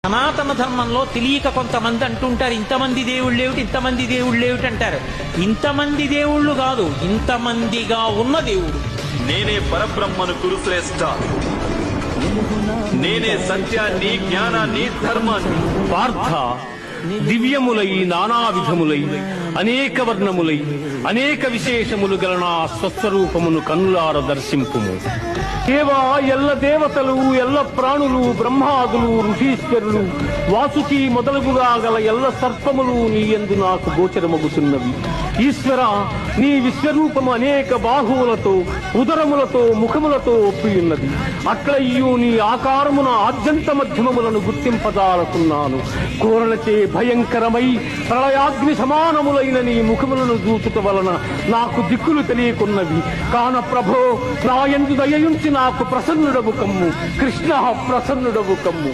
సనాతన ధర్మంలో తెలియక కొంతమంది అంటుంటారు, ఇంతమంది దేవుళ్ళు ఏమిటి, ఇంతమంది దేవుళ్ళు ఏమిటి అంటారు. ఇంతమంది దేవుళ్ళు కాదు, ఇంతమందిగా ఉన్న దేవుడు. నేనే పరబ్రహ్మను కురుశ్రేష్ఠ, నేనే సత్యాన్ని, జ్ఞానాన్ని, ధర్మాన్ని. పార్థ, దివ్యములై నానా విధములై అనేక వర్ణములై అనేక విశేషములు గల నా స్వస్వరూపమును కన్నులార దర్శింపుము. దేవా, ఎల్ల దేవతలు, ఎల్ల ప్రాణులు, బ్రహ్మాదులు, ఋషీశ్వరులు, వాసుకి మొదలుగుగా గల ఎల్ల సర్పములు నీ యందు నాకు గోచరమగుతున్నవి. ఈశ్వర, నీ విశ్వరూపము అనేక బాహువులతో, ఉదరములతో, ముఖములతో ఒప్పియున్నది. అట్లయ్యూ నీ ఆకారమున ఆద్యంత మధ్యమములను గుర్తింపదాలకున్నాను. కోరలచే భయంకరమై ప్రళయాగ్ని సమానములైన నీ ముఖములను చూచుట వలన నాకు దిక్కులు తెలియకున్నవి. కాన ప్రభో, నా యందు దయయుంచి నాకు ప్రసన్నుడవు కమ్ము. కృష్ణ, ప్రసన్నుడవు కమ్ము.